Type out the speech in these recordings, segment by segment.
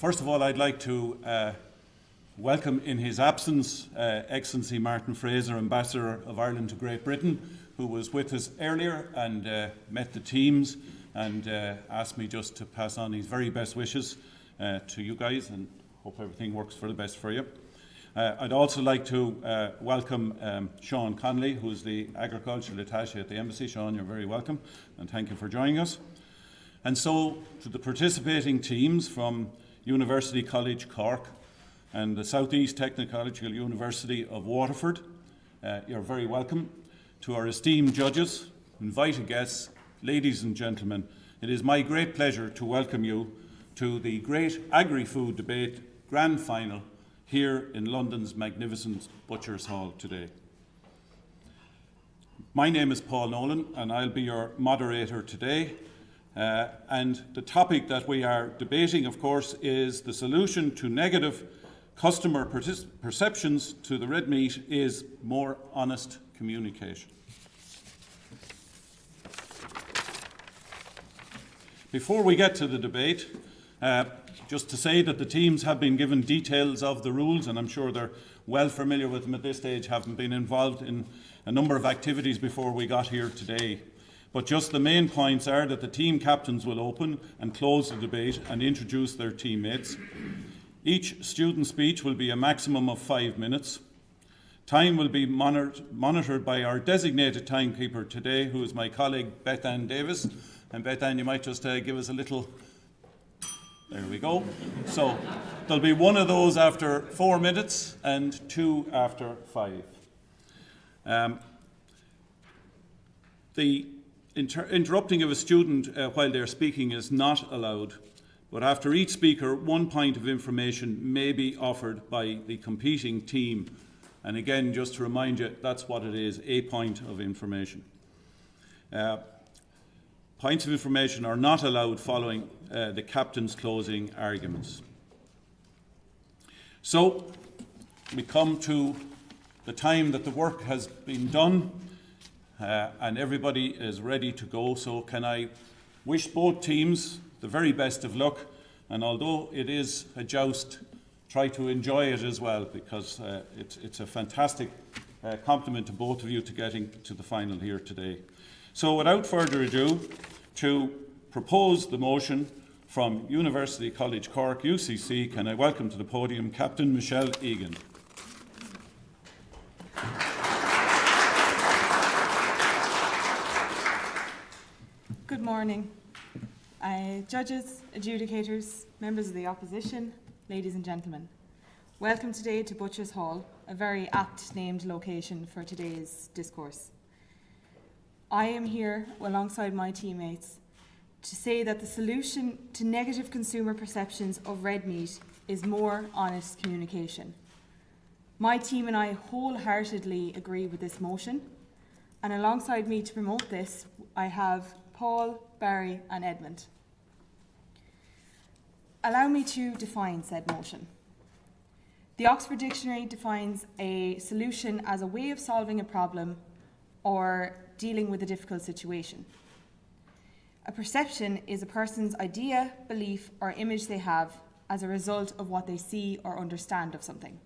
First of all, I'd like to welcome in his absence Excellency Martin Fraser, Ambassador of Ireland to Great Britain, who was with us earlier and met the teams and asked me just to pass on his very best wishes to you guys, and hope everything works for the best for you. I'd also like to welcome Sean Connolly, who's the Agricultural Attaché at the Embassy. Sean, you're very welcome, and thank you for joining us. And so, to the participating teams from University College Cork and the South East Technological University of Waterford, you're very welcome. To our esteemed judges, invited guests, ladies and gentlemen, it is my great pleasure to welcome you to the Great Agri-Food Debate Grand Final here in London's magnificent Butchers Hall today. My name is Paul Nolan and I'll be your moderator today. And the topic that we are debating, of course, is the solution to negative customer perceptions to the red meat is more honest communication. Before we get to the debate, just to say that the teams have been given details of the rules, and I'm sure they're well familiar with them at this stage, having been involved in a number of activities before we got here today. But just the main points are that the team captains will open and close the debate and introduce their teammates. Each student speech will be a maximum of 5 minutes. Time will be monitored by our designated timekeeper today, who is my colleague Beth Ann Davis. And Beth Ann, you might just give us a little... There we go. So there'll be one of those after 4 minutes and two after 5. The interrupting of a student while they're speaking is not allowed, but after each speaker, 1 point of information may be offered by the competing team. And again, just to remind you, that's what it is, a point of information. Points of information are not allowed following the captain's closing arguments. So, we come to the time that the work has been done and everybody is ready to go. So can I wish both teams the very best of luck, and although it is a joust, try to enjoy it as well, because it's a fantastic compliment to both of you to getting to the final here today. So without further ado, to propose the motion from University College Cork, UCC, can I welcome to the podium Captain Michelle Egan. Good morning. Judges, adjudicators, members of the opposition, ladies and gentlemen. Welcome today to Butchers Hall, a very apt named location for today's discourse. I am here alongside my teammates to say that the solution to negative consumer perceptions of red meat is more honest communication. My team and I wholeheartedly agree with this motion, and alongside me to promote this, I have Paul, Barry and Edmund. Allow me to define said motion. The Oxford Dictionary defines a solution as a way of solving a problem or dealing with a difficult situation. A perception is a person's idea, belief or image they have as a result of what they see or understand of something.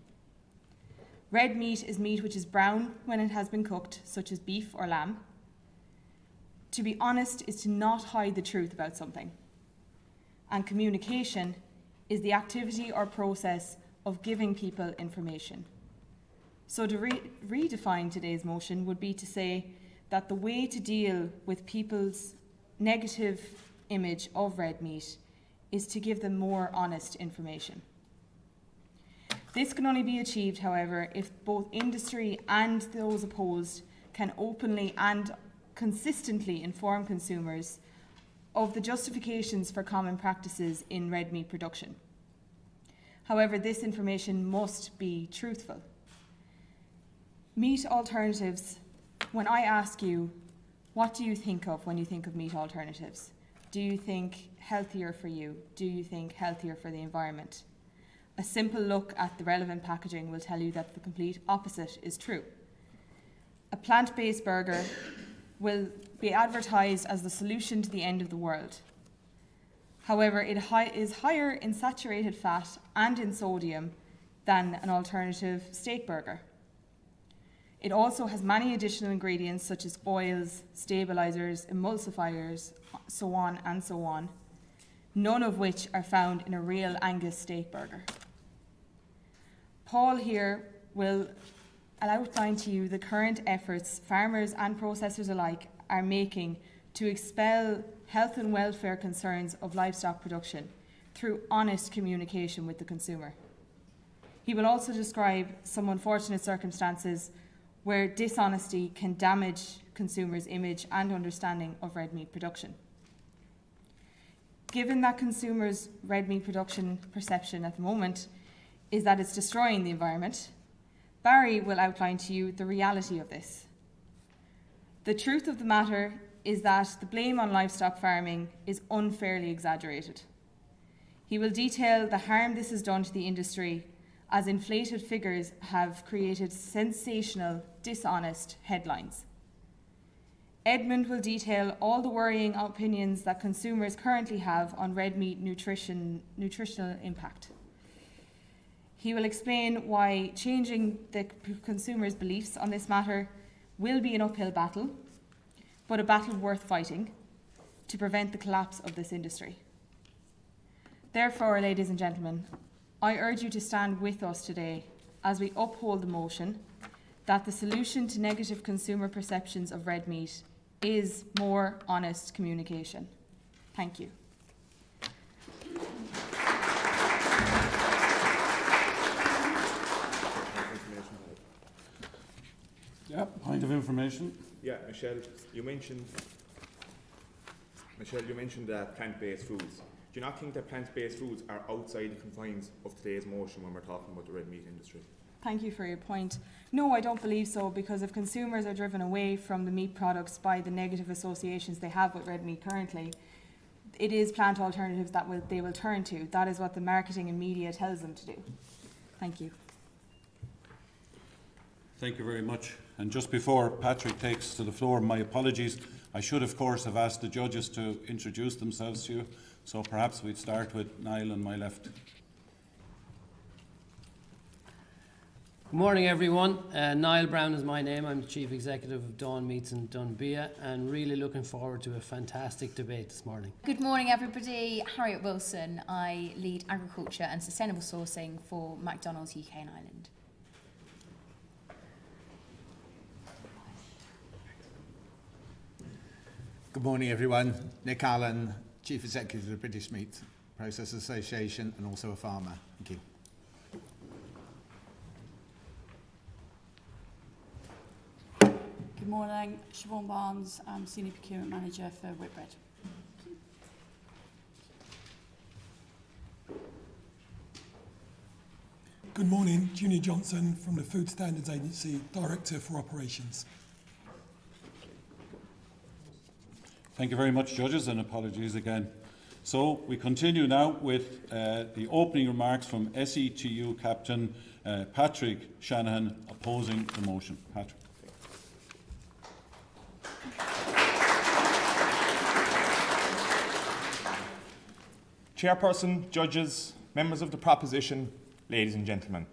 Red meat is meat which is brown when it has been cooked, such as beef or lamb. To be honest is to not hide the truth about something. And communication is the activity or process of giving people information. So to redefine today's motion would be to say that the way to deal with people's negative image of red meat is to give them more honest information. This can only be achieved, however, if both industry and those opposed can openly and consistently inform consumers of the justifications for common practices in red meat production. However, this information must be truthful. Meat alternatives, when I ask you, what do you think of when you think of meat alternatives? Do you think healthier for you? Do you think healthier for the environment? A simple look at the relevant packaging will tell you that the complete opposite is true. A plant-based burger will be advertised as the solution to the end of the world. However, it is higher in saturated fat and in sodium than an alternative steak burger. It also has many additional ingredients such as oils, stabilizers, emulsifiers, so on, none of which are found in a real Angus steak burger. Paul here will outline to you the current efforts farmers and processors alike are making to expel health and welfare concerns of livestock production through honest communication with the consumer. He will also describe some unfortunate circumstances where dishonesty can damage consumers' image and understanding of red meat production. Given that consumers' red meat production perception at the moment is that it's destroying the environment, Barry will outline to you the reality of this. The truth of the matter is that the blame on livestock farming is unfairly exaggerated. He will detail the harm this has done to the industry, as inflated figures have created sensational, dishonest headlines. Edmund will detail all the worrying opinions that consumers currently have on red meat nutritional impact. He will explain why changing the consumers' beliefs on this matter will be an uphill battle, but a battle worth fighting to prevent the collapse of this industry. Therefore, ladies and gentlemen, I urge you to stand with us today as we uphold the motion that the solution to negative consumer perceptions of red meat is more honest communication. Thank you. Yeah, point of information. Yeah, Michelle, you mentioned plant-based foods. Do you not think that plant-based foods are outside the confines of today's motion when we're talking about the red meat industry? Thank you for your point. No, I don't believe so, because if consumers are driven away from the meat products by the negative associations they have with red meat currently, it is plant alternatives that they will turn to. That is what the marketing and media tells them to do. Thank you. Thank you very much. And just before Patrick takes to the floor, my apologies. I should, of course, have asked the judges to introduce themselves to you. So perhaps we'd start with Niall on my left. Good morning, everyone. Niall Brown is my name. I'm the Chief Executive of Dawn Meats in Dunbia, and really looking forward to a fantastic debate this morning. Good morning, everybody. Harriet Wilson. I lead agriculture and sustainable sourcing for McDonald's UK and Ireland. Good morning, everyone. Nick Allen, Chief Executive of the British Meat Processors Association and also a farmer. Thank you. Good morning, Siobhan Barnes. I'm Senior Procurement Manager for Whitbread. Good morning, Junior Johnson from the Food Standards Agency, Director for Operations. Thank you very much, judges, and apologies again. So we continue now with the opening remarks from SETU Captain Patrick Shanahan opposing the motion. Patrick. Chairperson, judges, members of the proposition, ladies and gentlemen.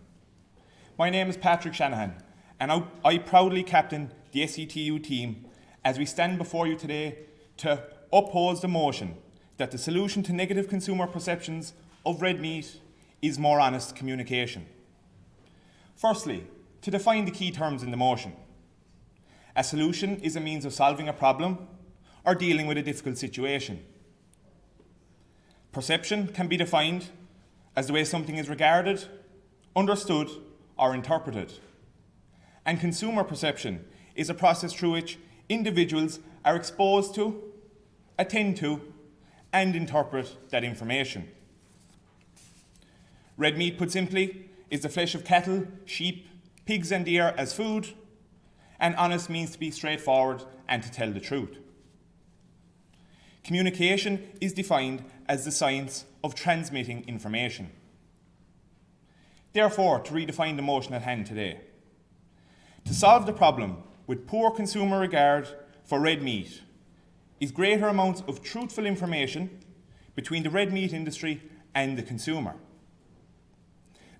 My name is Patrick Shanahan, and I proudly captain the SETU team as we stand before you today to oppose the motion that the solution to negative consumer perceptions of red meat is more honest communication. Firstly, to define the key terms in the motion. A solution is a means of solving a problem or dealing with a difficult situation. Perception can be defined as the way something is regarded, understood, or interpreted. And consumer perception is a process through which individuals are exposed to, attend to, and interpret that information. Red meat, put simply, is the flesh of cattle, sheep, pigs and deer as food, and honest means to be straightforward and to tell the truth. Communication is defined as the science of transmitting information. Therefore, to redefine the motion at hand today, to solve the problem with poor consumer regard for red meat is greater amounts of truthful information between the red meat industry and the consumer.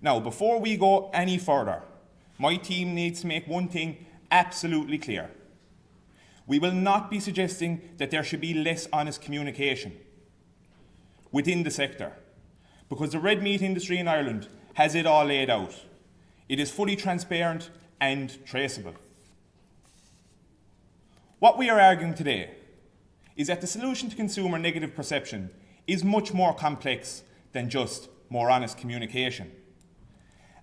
Now, before we go any further, my team needs to make one thing absolutely clear. We will not be suggesting that there should be less honest communication within the sector, because the red meat industry in Ireland has it all laid out. It is fully transparent and traceable. What we are arguing today is that the solution to consumer negative perception is much more complex than just more honest communication.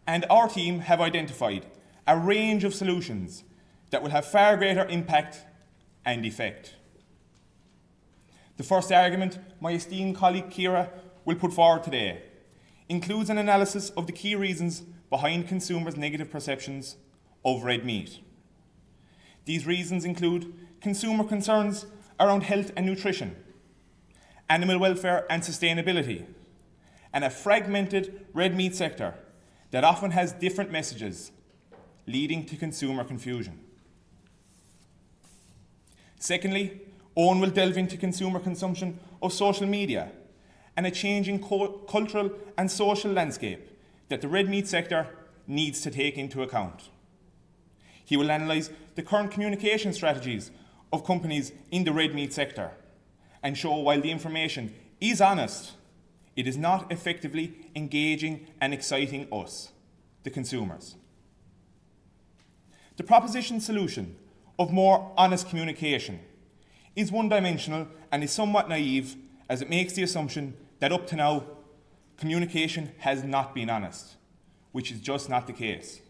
And our team have identified a range of solutions that will have far greater impact and effect. The first argument my esteemed colleague Ciara will put forward today includes an analysis of the key reasons behind consumers' negative perceptions of red meat. These reasons include consumer concerns around health and nutrition, animal welfare and sustainability, and a fragmented red meat sector that often has different messages, leading to consumer confusion. Secondly, Owen will delve into consumer consumption of social media and a changing cultural and social landscape that the red meat sector needs to take into account. He will analyse the current communication strategies of companies in the red meat sector and show while the information is honest, it is not effectively engaging and exciting us, the consumers. The proposition solution of more honest communication is one-dimensional and is somewhat naive, as it makes the assumption that up to now, communication has not been honest, which is just not the case.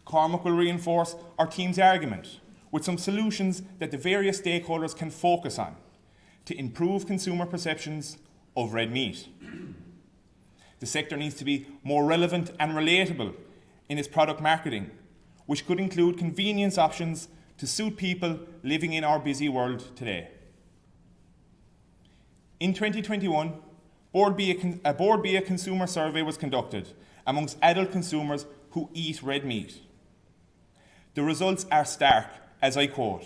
Cormac will reinforce our team's argument with some solutions that the various stakeholders can focus on to improve consumer perceptions of red meat. The sector needs to be more relevant and relatable in its product marketing, which could include convenience options to suit people living in our busy world today. In 2021, a Board BA consumer survey was conducted amongst adult consumers who eat red meat. The results are stark, as I quote.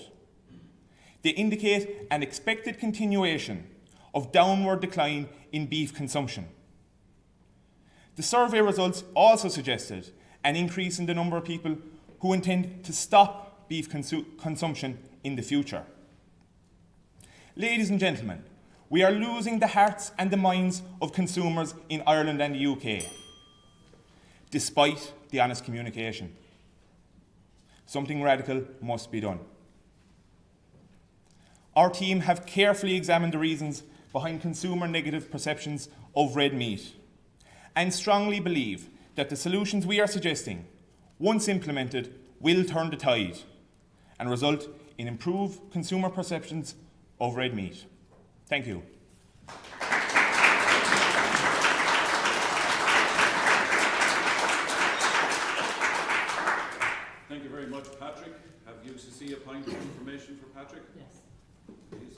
They indicate an expected continuation of downward decline in beef consumption. The survey results also suggested an increase in the number of people who intend to stop beef consumption in the future. Ladies and gentlemen, we are losing the hearts and the minds of consumers in Ireland and the UK, despite the honest communication. Something radical must be done. Our team have carefully examined the reasons behind consumer negative perceptions of red meat and strongly believe that the solutions we are suggesting, once implemented, will turn the tide and result in improved consumer perceptions of red meat. Thank you. Thank you very much, Patrick. Have UCC a point of information for Patrick? Yes. Please.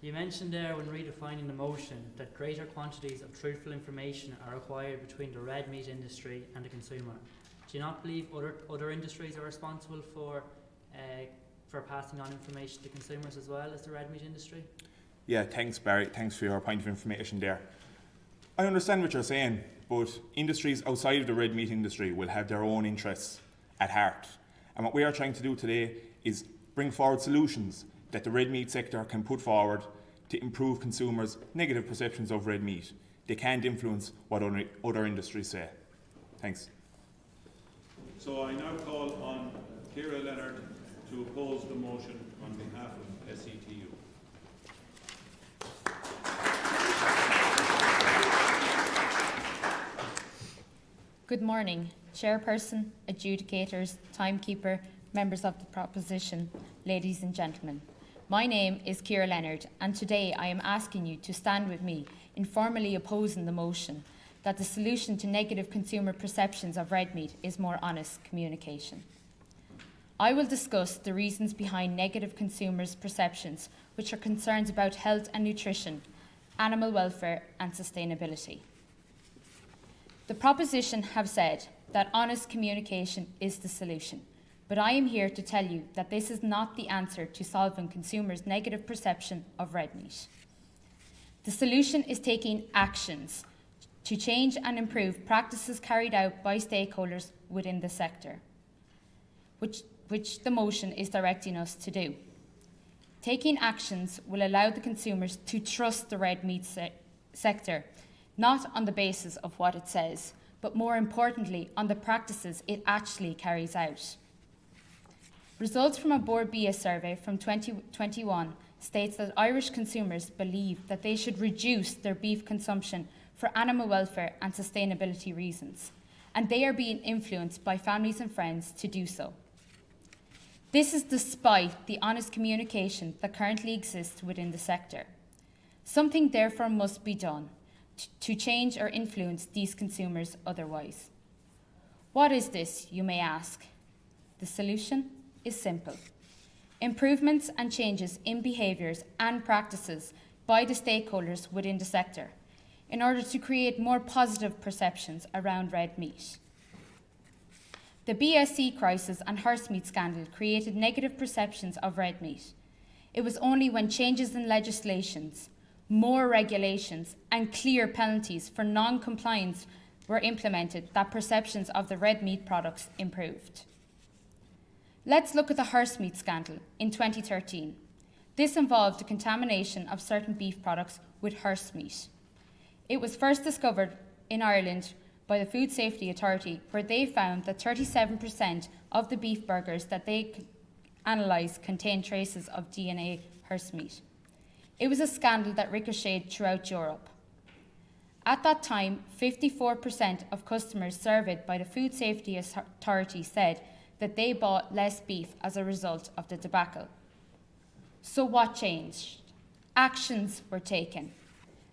You mentioned there when redefining the motion that greater quantities of truthful information are required between the red meat industry and the consumer. Do you not believe other industries are responsible for passing on information to consumers as well as the red meat industry? Yeah, thanks Barry, thanks for your point of information there. I understand what you're saying, but industries outside of the red meat industry will have their own interests at heart. And what we are trying to do today is bring forward solutions that the red meat sector can put forward to improve consumers' negative perceptions of red meat. They can't influence what other industries say. Thanks. So I now call on Ciara Leonard to oppose the motion on behalf of SETU. Good morning, Chairperson, adjudicators, timekeeper, members of the proposition, ladies and gentlemen. My name is Ciara Leonard, and today I am asking you to stand with me in formally opposing the motion that the solution to negative consumer perceptions of red meat is more honest communication. I will discuss the reasons behind negative consumers' perceptions, which are concerns about health and nutrition, animal welfare and sustainability. The proposition have said that honest communication is the solution. but I am here to tell you that this is not the answer to solving consumers' negative perception of red meat. The solution is taking actions to change and improve practices carried out by stakeholders within the sector, which the motion is directing us to do. Taking actions will allow the consumers to trust the red meat sector, not on the basis of what it says, but more importantly, on the practices it actually carries out. Results from a Board BA survey from 2021 states that Irish consumers believe that they should reduce their beef consumption for animal welfare and sustainability reasons, and they are being influenced by families and friends to do so. This is despite the honest communication that currently exists within the sector. Something therefore must be done to change or influence these consumers otherwise. What is this, you may ask? The solution is simple. Improvements and changes in behaviours and practices by the stakeholders within the sector in order to create more positive perceptions around red meat. The BSE crisis and horse meat scandal created negative perceptions of red meat. It was only when changes in legislations, more regulations and clear penalties for non-compliance were implemented that perceptions of the red meat products improved. Let's look at the horse meat scandal in 2013. This involved the contamination of certain beef products with horse meat. It was first discovered in Ireland by the Food Safety Authority, where they found that 37% of the beef burgers that they analysed contained traces of DNA horse meat. It was a scandal that ricocheted throughout Europe. At that time, 54% of customers surveyed by the Food Safety Authority said that they bought less beef as a result of the debacle. So what changed? Actions were taken.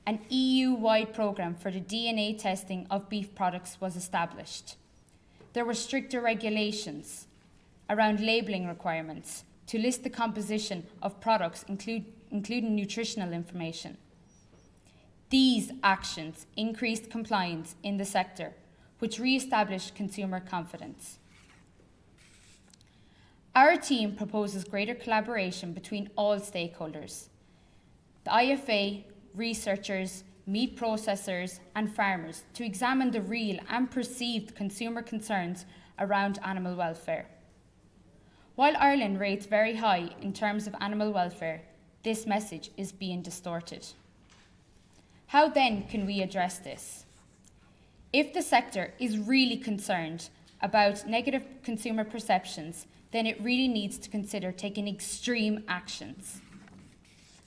An EU-wide programme for the DNA testing of beef products was established. There were stricter regulations around labelling requirements to list the composition of products, including nutritional information. These actions increased compliance in the sector, which re-established consumer confidence. Our team proposes greater collaboration between all stakeholders. The IFA, researchers, meat processors and farmers to examine the real and perceived consumer concerns around animal welfare. While Ireland rates very high in terms of animal welfare, this message is being distorted. How then can we address this? If the sector is really concerned about negative consumer perceptions, then it really needs to consider taking extreme actions.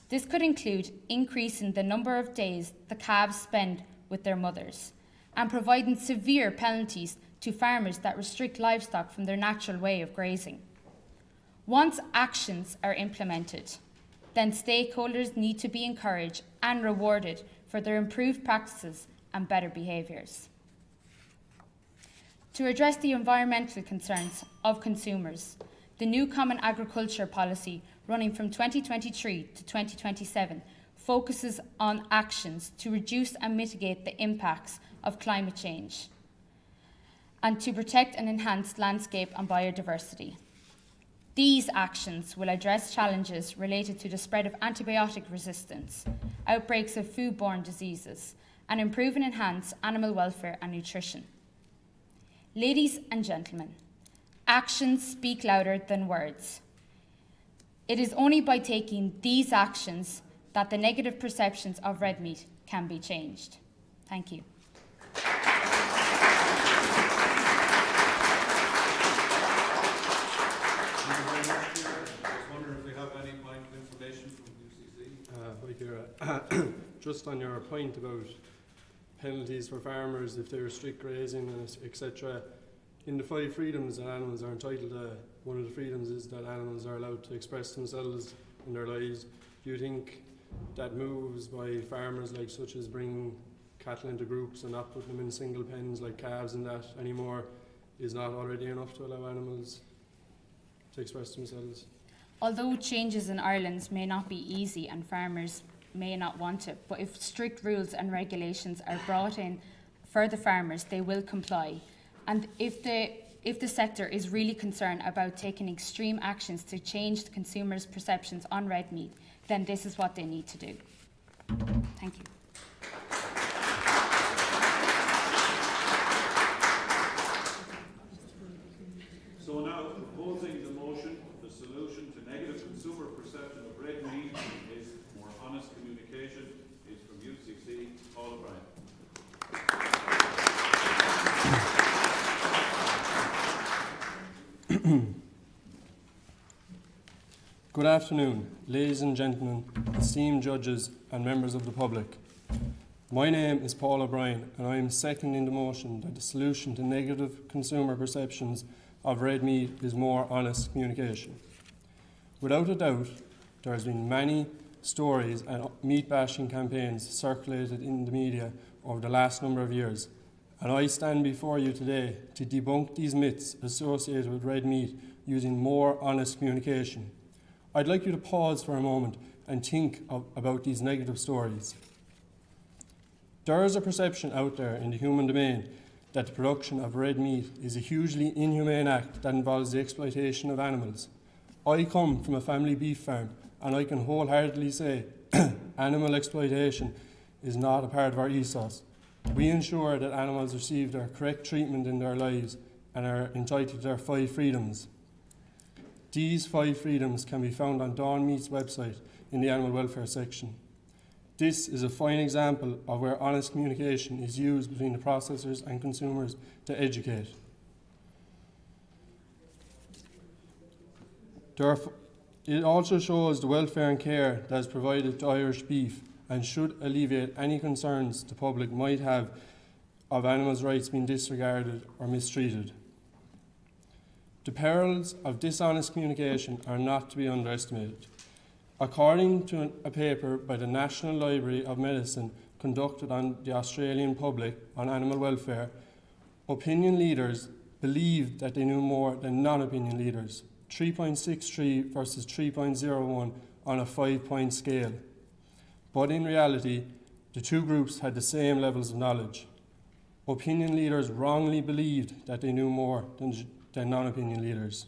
This could include increasing the number of days the calves spend with their mothers and providing severe penalties to farmers that restrict livestock from their natural way of grazing. Once actions are implemented, then stakeholders need to be encouraged and rewarded for their improved practices and better behaviours. To address the environmental concerns of consumers, the new Common Agriculture Policy running from 2023 to 2027 focuses on actions to reduce and mitigate the impacts of climate change and to protect and enhance landscape and biodiversity. These actions will address challenges related to the spread of antibiotic resistance, outbreaks of foodborne diseases, and improve and enhance animal welfare and nutrition. Ladies and gentlemen, actions speak louder than words. It is only by taking these actions that the negative perceptions of red meat can be changed. Thank you. Just on your point about penalties for farmers if they restrict grazing, etc. In the 5 freedoms that animals are entitled to, one of the freedoms is that animals are allowed to express themselves in their lives. Do you think that moves by farmers like such as bringing cattle into groups and not putting them in single pens like calves and that anymore is not already enough to allow animals to express themselves? Although changes in Ireland may not be easy and farmers may not want it, but if strict rules and regulations are brought in for the farmers, they will comply. And if if the sector is really concerned about taking extreme actions to change the consumers' perceptions on red meat, then this is what they need to do. Thank you. So now, proposing the motion, the solution to negative consumer perception of red meat is more honest communication, is from UCC, Paul O'Brien. Good afternoon, ladies and gentlemen, esteemed judges and members of the public. My name is Paul O'Brien and I am seconding the motion that the solution to negative consumer perceptions of red meat is more honest communication. Without a doubt, there has been many stories and meat bashing campaigns circulated in the media over the last number of years, and I stand before you today to debunk these myths associated with red meat using more honest communication. I'd like you to pause for a moment and think about these negative stories. There is a perception out there in the human domain that the production of red meat is a hugely inhumane act that involves the exploitation of animals. I come from a family beef farm and I can wholeheartedly say animal exploitation is not a part of our ethos. We ensure that animals receive their correct treatment in their lives and are entitled to their 5 freedoms. These 5 freedoms can be found on Dawn Meats website in the animal welfare section. This is a fine example of where honest communication is used between the processors and consumers to educate. It also shows the welfare and care that is provided to Irish beef and should alleviate any concerns the public might have of animals' rights being disregarded or mistreated. The perils of dishonest communication are not to be underestimated. According to a paper by the National Library of Medicine conducted on the Australian public on animal welfare, opinion leaders believed that they knew more than non-opinion leaders, 3.63 versus 3.01 on a 5-point scale. But in reality, the two groups had the same levels of knowledge. Opinion leaders wrongly believed that they knew more than non-opinion leaders.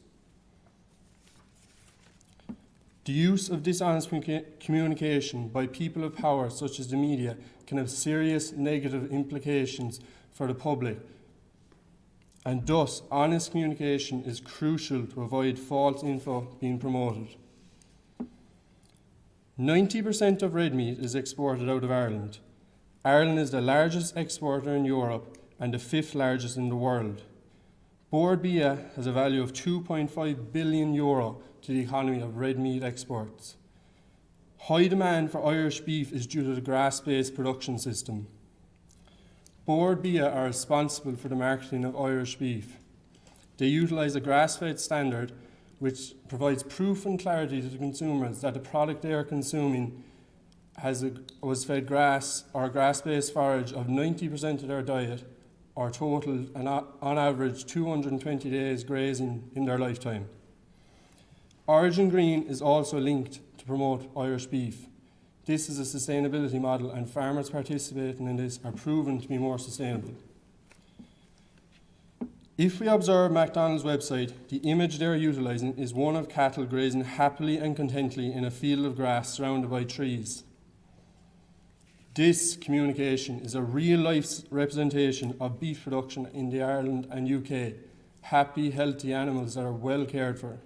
The use of dishonest communication by people of power, such as the media, can have serious negative implications for the public, and thus honest communication is crucial to avoid false info being promoted. 90% of red meat is exported out of Ireland. Ireland is the largest exporter in Europe and the 5th largest in the world. Bord Bia has a value of €2.5 billion to the economy of red meat exports. High demand for Irish beef is due to the grass-based production system. Bord Bia are responsible for the marketing of Irish beef. They utilise a grass-fed standard which provides proof and clarity to the consumers that the product they are consuming was fed grass or grass-based forage of 90% of their diet, or total, and on average 220 days grazing in their lifetime. Origin Green is also linked to promote Irish beef. This is a sustainability model and farmers participating in this are proven to be more sustainable. If we observe McDonald's website, the image they are utilising is one of cattle grazing happily and contently in a field of grass surrounded by trees. This communication is a real-life representation of beef production in the Ireland and UK. Happy, healthy animals that are well cared for.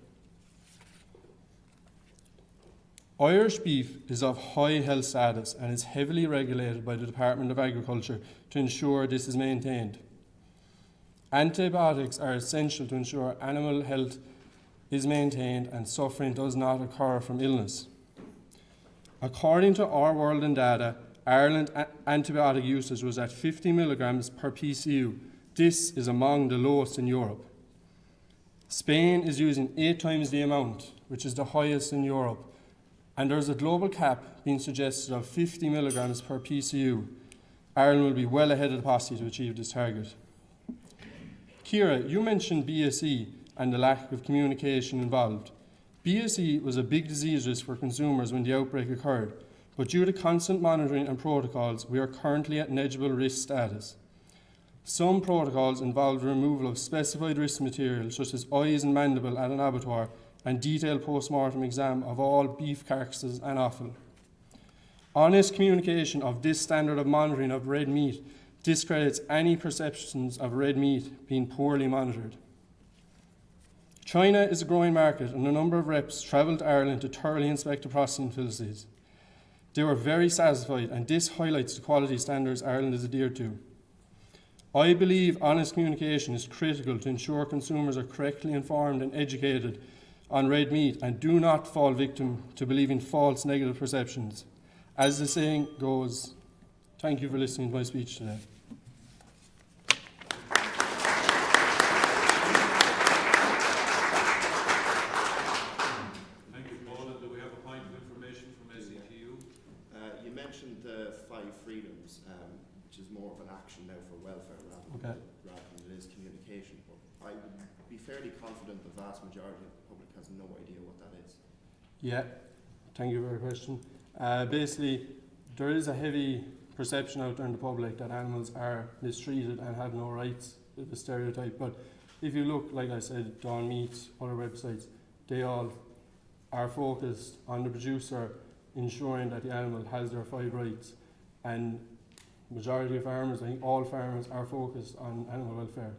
Irish beef is of high health status and is heavily regulated by the Department of Agriculture to ensure this is maintained. Antibiotics are essential to ensure animal health is maintained and suffering does not occur from illness. According to Our World in Data, Ireland antibiotic usage was at 50 milligrams per PCU. This is among the lowest in Europe. Spain is using 8 times the amount, which is the highest in Europe, and there is a global cap being suggested of 50 milligrams per PCU. Ireland will be well ahead of the posse to achieve this target. Ciara, you mentioned BSE and the lack of communication involved. BSE was a big disease risk for consumers when the outbreak occurred, but due to constant monitoring and protocols, we are currently at negligible risk status. Some protocols involve the removal of specified risk material such as eyes and mandible at an abattoir and detailed post-mortem exam of all beef carcasses and offal. Honest communication of this standard of monitoring of red meat discredits any perceptions of red meat being poorly monitored. China is a growing market, and a number of reps travelled to Ireland to thoroughly inspect the processing facilities. They were very satisfied, and this highlights the quality standards Ireland is adhered to. I believe honest communication is critical to ensure consumers are correctly informed and educated on red meat and do not fall victim to believing false negative perceptions. As the saying goes, thank you for listening to my speech today. Thank you, Paul. And do we have a point of information from SETU? You mentioned the 5 freedoms, which is more of an action now for welfare rather than it is communication. But I would be fairly confident the vast majority of the public has no idea what that is. Yeah, thank you for your question. Basically, there is a heavy perception out there in the public that animals are mistreated and have no rights, the stereotype. But if you look, like I said, Dawn Meats, other websites, they all are focused on the producer ensuring that the animal has their 5 rights. And majority of farmers, I think all farmers, are focused on animal welfare.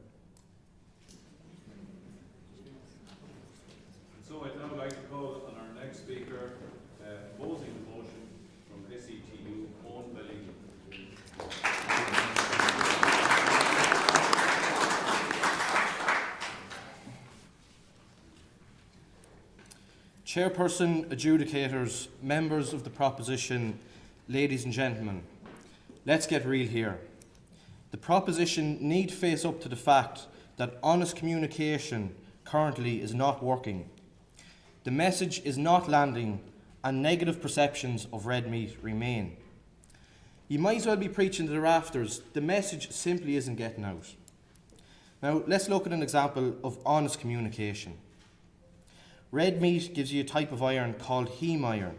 So I'd now like to call on our next speaker, opposing the motion from SETU, owned by Legal. Chairperson, adjudicators, members of the proposition, ladies and gentlemen, let's get real here. The proposition need face up to the fact that honest communication currently is not working. The message is not landing and negative perceptions of red meat remain. You might as well be preaching to the rafters. The message simply isn't getting out. Now, let's look at an example of honest communication. Red meat gives you a type of iron called heme iron,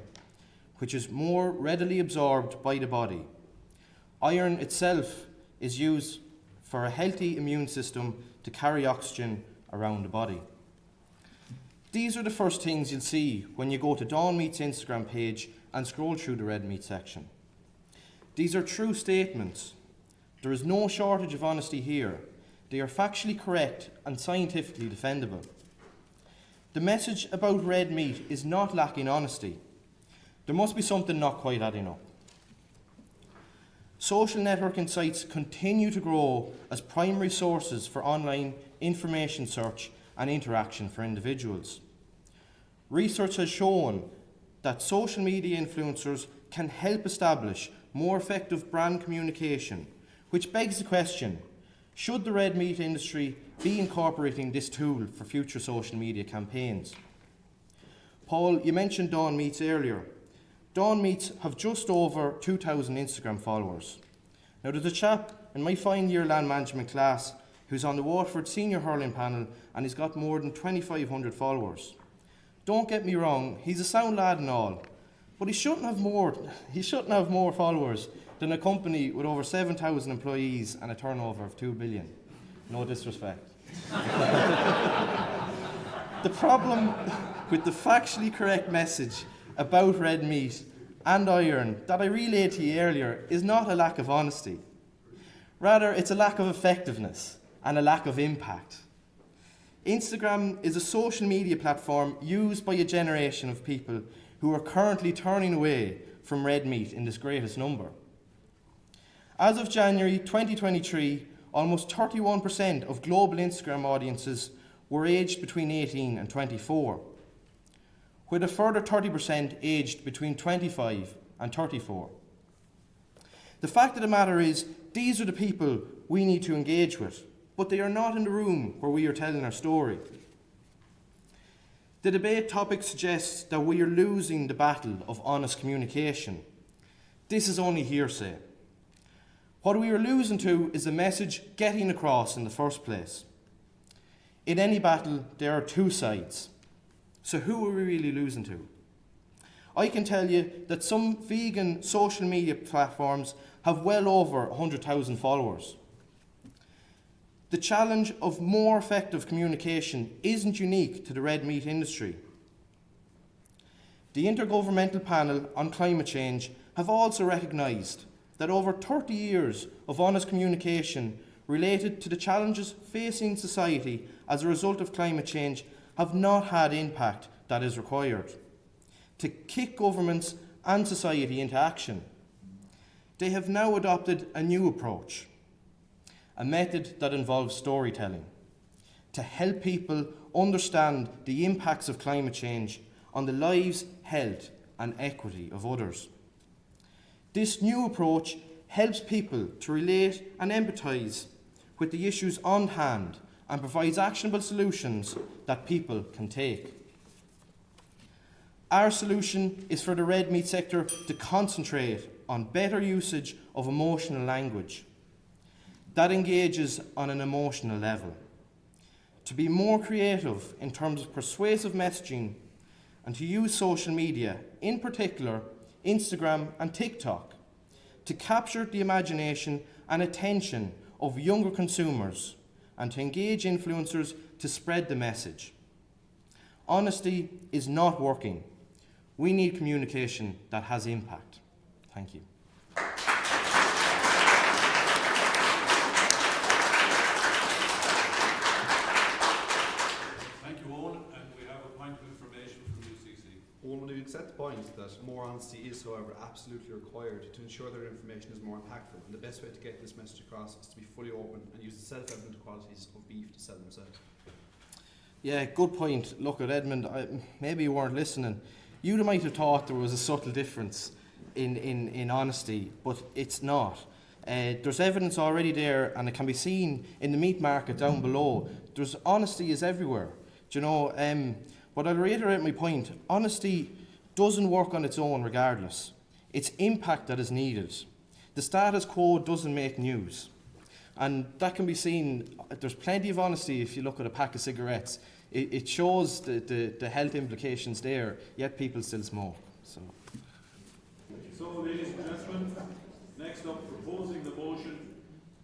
which is more readily absorbed by the body. Iron itself is used for a healthy immune system to carry oxygen around the body. These are the first things you'll see when you go to Dawn Meat's Instagram page and scroll through the red meat section. These are true statements. There is no shortage of honesty here. They are factually correct and scientifically defendable. The message about red meat is not lacking honesty. There must be something not quite adding up. Social networking sites continue to grow as primary sources for online information search and interaction for individuals. Research has shown that social media influencers can help establish more effective brand communication, which begs the question, should the red meat industry be incorporating this tool for future social media campaigns? Paul, you mentioned Dawn Meats earlier. Dawn Meats have just over 2,000 Instagram followers. Now, there's a chap in my final year land management class who's on the Waterford Senior Hurling panel and he's got more than 2,500 followers. Don't get me wrong, he's a sound lad and all, but he shouldn't have more followers than a company with over 7,000 employees and a turnover of 2 billion. No disrespect. The problem with the factually correct message about red meat and iron that I relayed to you earlier is not a lack of honesty. Rather, it's a lack of effectiveness and a lack of impact. Instagram is a social media platform used by a generation of people who are currently turning away from red meat in this greatest number. As of January 2023, almost 31% of global Instagram audiences were aged between 18 and 24, with a further 30% aged between 25 and 34. The fact of the matter is, these are the people we need to engage with, but they are not in the room where we are telling our story. The debate topic suggests that we are losing the battle of honest communication. This is only hearsay. What we are losing to is the message getting across in the first place. In any battle, there are 2 sides. So who are we really losing to? I can tell you that some vegan social media platforms have well over 100,000 followers. The challenge of more effective communication isn't unique to the red meat industry. The Intergovernmental Panel on Climate Change have also recognised that over 30 years of honest communication related to the challenges facing society as a result of climate change have not had impact that is required to kick governments and society into action. They have now adopted a new approach, a method that involves storytelling, to help people understand the impacts of climate change on the lives, health and equity of others. This new approach helps people to relate and empathise with the issues on hand and provides actionable solutions that people can take. Our solution is for the red meat sector to concentrate on better usage of emotional language that engages on an emotional level, to be more creative in terms of persuasive messaging, and to use social media, in particular Instagram and TikTok, to capture the imagination and attention of younger consumers and to engage influencers to spread the message. Honesty is not working. We need communication that has impact. Thank you. Thank you, Owen, and we have a point of information from UCC. Owen, would you accept the point that more honesty is, however, absolutely required to ensure that information is more impactful, and the best way to get this message across is to be fully open and use the self-evident qualities of beef to sell themselves? Yeah, good point. Look at Edmund, maybe you weren't listening. You might have thought there was a subtle difference in honesty, but it's not. There's evidence already there, and it can be seen in the meat market down below. There's honesty is everywhere. Do you know? But I'll reiterate my point. Honesty doesn't work on its own, regardless. It's impact that is needed. The status quo doesn't make news, and that can be seen. There's plenty of honesty if you look at a pack of cigarettes. It shows the health implications there, yet people still smoke. So, ladies and gentlemen, next up, proposing the motion,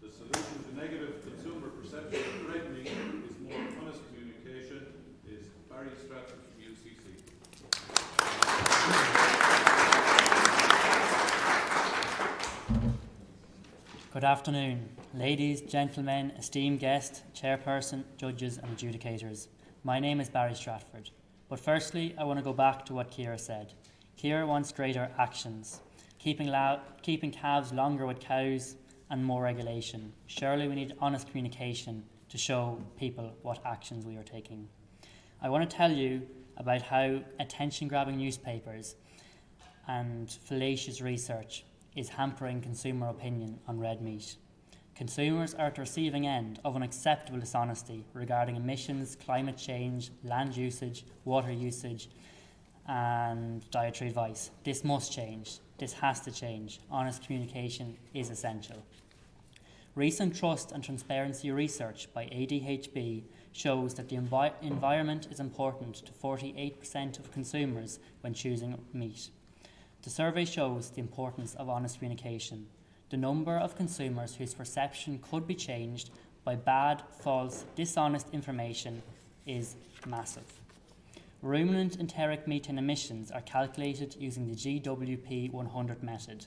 the solution to negative consumer perception of red meat is more honest communication, is Barry Stratford from UCC. Good afternoon, ladies, gentlemen, esteemed guests, chairperson, judges and adjudicators. My name is Barry Stratford, but firstly I want to go back to what Ciara said. Ciara wants greater actions, keeping calves longer with cows and more regulation. Surely we need honest communication to show people what actions we are taking. I want to tell you about how attention-grabbing newspapers and fallacious research is hampering consumer opinion on red meat. Consumers are at the receiving end of unacceptable dishonesty regarding emissions, climate change, land usage, water usage, and dietary advice. This must change. This has to change. Honest communication is essential. Recent trust and transparency research by ADHB shows that the environment is important to 48% of consumers when choosing meat. The survey shows the importance of honest communication. The number of consumers whose perception could be changed by bad, false, dishonest information is massive. Ruminant enteric methane emissions are calculated using the GWP 100 method.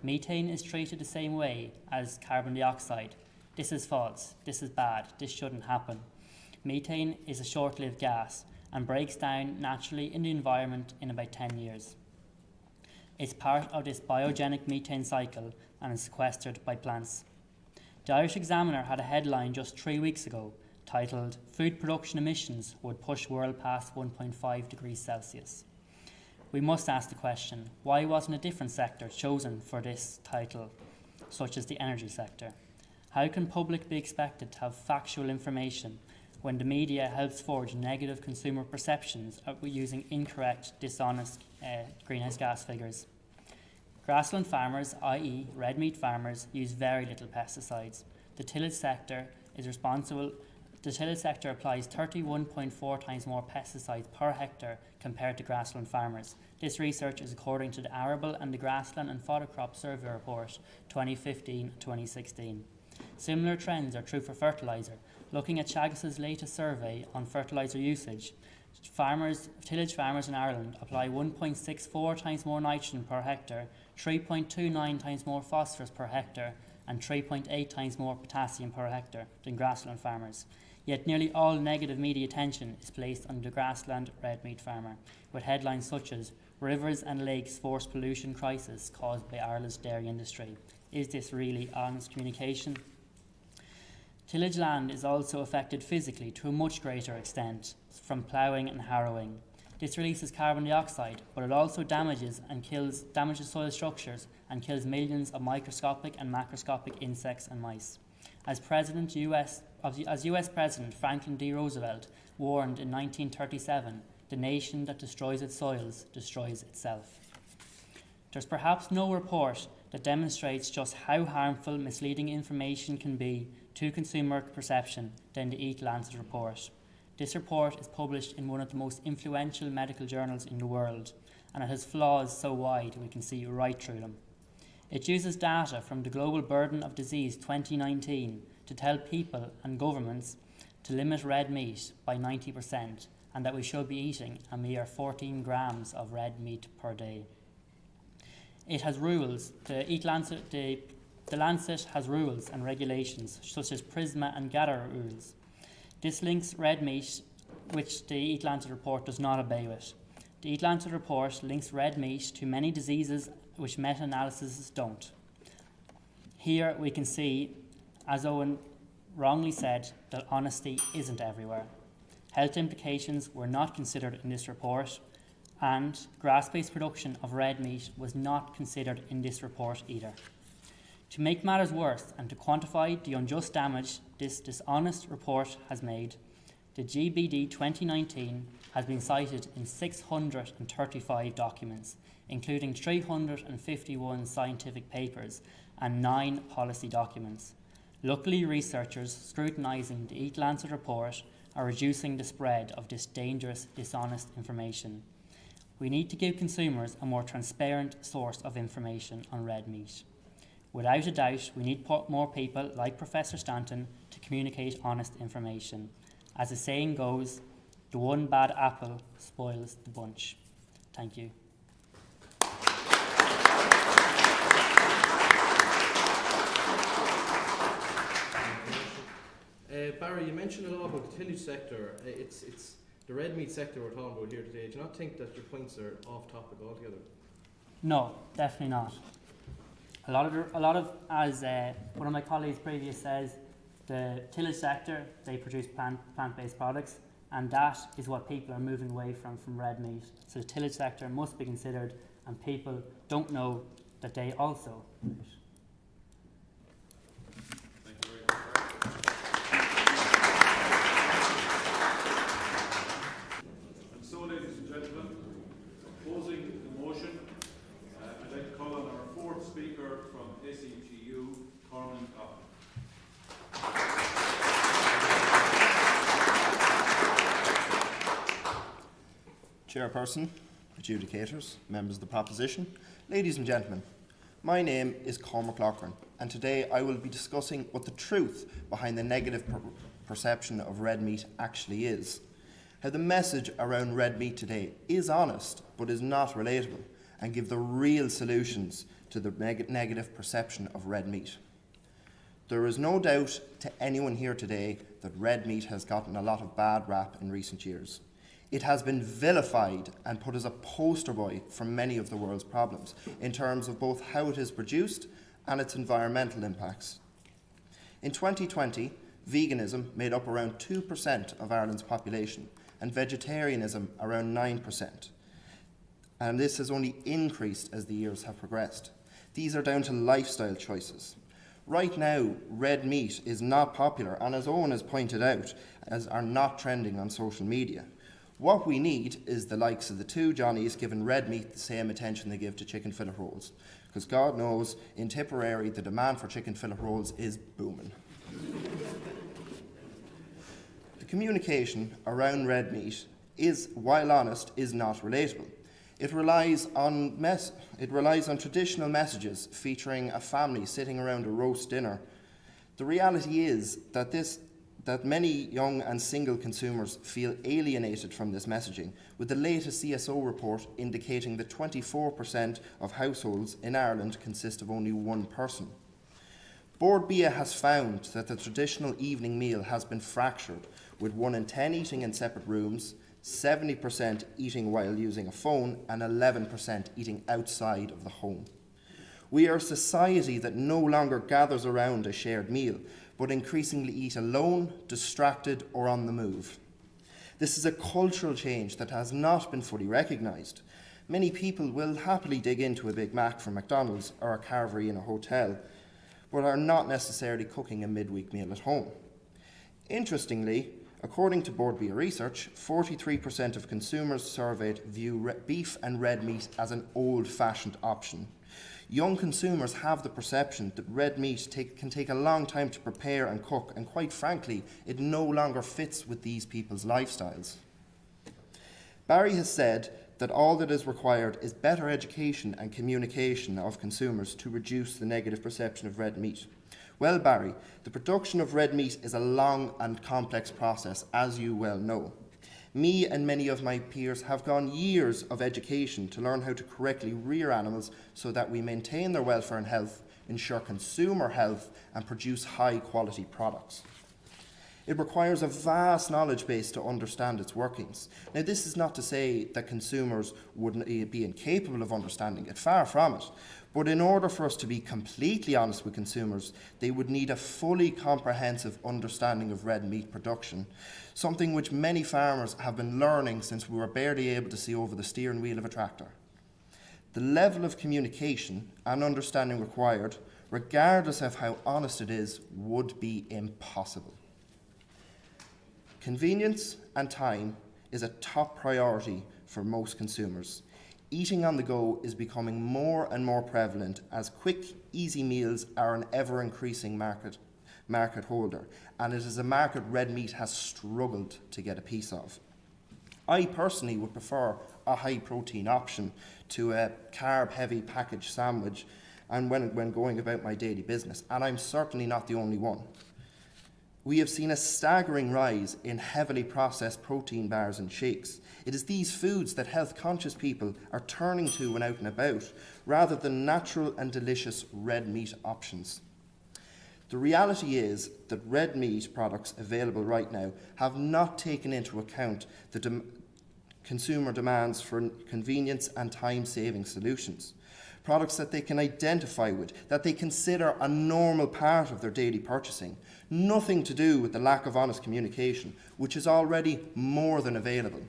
Methane is treated the same way as carbon dioxide. This is false, this is bad, this shouldn't happen. Methane is a short-lived gas and breaks down naturally in the environment in about 10 years. It's part of this biogenic methane cycle and is sequestered by plants. The Irish Examiner had a headline just 3 weeks ago titled, "Food Production Emissions Would Push World Past 1.5 degrees Celsius." We must ask the question, why wasn't a different sector chosen for this title, such as the energy sector? How can public be expected to have factual information when the media helps forge negative consumer perceptions using incorrect, dishonest greenhouse gas figures? Grassland farmers, i.e. red meat farmers, use very little pesticides. The tillage sector applies 31.4 times more pesticides per hectare compared to grassland farmers. This research is according to the Arable and the Grassland and Fodder Crop Survey Report 2015-2016. Similar trends are true for fertiliser. Looking at Teagasc's latest survey on fertiliser usage, tillage farmers in Ireland apply 1.64 times more nitrogen per hectare, 3.29 times more phosphorus per hectare, and 3.8 times more potassium per hectare than grassland farmers. Yet nearly all negative media attention is placed on the grassland red meat farmer, with headlines such as "Rivers and Lakes Force Pollution Crisis Caused by Ireland's Dairy Industry." Is this really honest communication? Tillage land is also affected physically to a much greater extent from ploughing and harrowing. This releases carbon dioxide, but it also damages soil structures and kills millions of microscopic and macroscopic insects and mice. As US President Franklin D. Roosevelt warned in 1937, the nation that destroys its soils destroys itself. There's perhaps no report that demonstrates just how harmful misleading information can be to consumer perception than the Eat Lancet report. This report is published in one of the most influential medical journals in the world, and it has flaws so wide we can see right through them. It uses data from the Global Burden of Disease 2019 to tell people and governments to limit red meat by 90% and that we should be eating a mere 14 grams of red meat per day. It has rules. The Lancet has rules and regulations such as PRISMA and GATTR rules. This links red meat, which the Eat Lancet report does not obey with. The Eat Lancet report links red meat to many diseases which meta-analyses don't. Here we can see, as Owen wrongly said, that honesty isn't everywhere. Health implications were not considered in this report, and grass-based production of red meat was not considered in this report either. To make matters worse and to quantify the unjust damage this dishonest report has made, the GBD 2019 has been cited in 635 documents, including 351 scientific papers and 9 policy documents. Luckily, researchers scrutinising the Eat Lancet report are reducing the spread of this dangerous, dishonest information. We need to give consumers a more transparent source of information on red meat. Without a doubt, we need more people like Professor Stanton to communicate honest information. As the saying goes, the one bad apple spoils the bunch. Thank you. Barry, you mentioned a lot about the tillage sector. It's the red meat sector we're talking about here today. Do you not think that your points are off topic altogether? No, definitely not. A lot of, as one of my colleagues previous says, the tillage sector, they produce plant-based products, and that is what people are moving away from red meat. So the tillage sector must be considered, and people don't know that they also produce. And so, ladies and gentlemen, opposing the motion, I'd like to call on our fourth speaker from SETU, Cormac Coffin. Chairperson, adjudicators, members of the proposition, ladies and gentlemen, my name is Cormac Loughran, and today I will be discussing what the truth behind the negative perception of red meat actually is. How the message around red meat today is honest, but is not relatable, and give the real solutions to the negative perception of red meat. There is no doubt to anyone here today that red meat has gotten a lot of bad rap in recent years. It has been vilified and put as a poster boy for many of the world's problems in terms of both how it is produced and its environmental impacts. In 2020, veganism made up around 2% of Ireland's population and vegetarianism around 9%. And this has only increased as the years have progressed. These are down to lifestyle choices. Right now, red meat is not popular, and as Owen has pointed out, are not trending on social media. What we need is the likes of the two Johnnies giving red meat the same attention they give to chicken fillet rolls. Because God knows, in Tipperary, the demand for chicken fillet rolls is booming. The communication around red meat is, while honest, is not relatable. It relies on traditional messages featuring a family sitting around a roast dinner. The reality is that many young and single consumers feel alienated from this messaging, with the latest CSO report indicating that 24% of households in Ireland consist of only one person. Board BIA has found that the traditional evening meal has been fractured, with 1 in 10 eating in separate rooms, 70% eating while using a phone, and 11% eating outside of the home. We are a society that no longer gathers around a shared meal, but increasingly eat alone, distracted, or on the move. This is a cultural change that has not been fully recognised. Many people will happily dig into a Big Mac from McDonald's or a carvery in a hotel, but are not necessarily cooking a midweek meal at home. Interestingly, according to Board BIA research, 43% of consumers surveyed view beef and red meat as an old-fashioned option. Young consumers have the perception that red meat can take a long time to prepare and cook, and quite frankly, it no longer fits with these people's lifestyles. Barry has said that all that is required is better education and communication of consumers to reduce the negative perception of red meat. Well, Barry, the production of red meat is a long and complex process, as you well know. Me and many of my peers have gone years of education to learn how to correctly rear animals so that we maintain their welfare and health, ensure consumer health, and produce high-quality products. It requires a vast knowledge base to understand its workings. Now, this is not to say that consumers would be incapable of understanding it, far from it. But in order for us to be completely honest with consumers, they would need a fully comprehensive understanding of red meat production, something which many farmers have been learning since we were barely able to see over the steering wheel of a tractor. The level of communication and understanding required, regardless of how honest it is, would be impossible. Convenience and time is a top priority for most consumers. Eating on the go is becoming more and more prevalent as quick, easy meals are an ever-increasing market holder, and it is a market red meat has struggled to get a piece of. I personally would prefer a high-protein option to a carb-heavy packaged sandwich and when going about my daily business, and I'm certainly not the only one. We have seen a staggering rise in heavily processed protein bars and shakes. It is these foods that health-conscious people are turning to when out and about, rather than natural and delicious red meat options. The reality is that red meat products available right now have not taken into account the consumer demands for convenience and time-saving solutions. Products that they can identify with, that they consider a normal part of their daily purchasing. Nothing to do with the lack of honest communication, which is already more than available.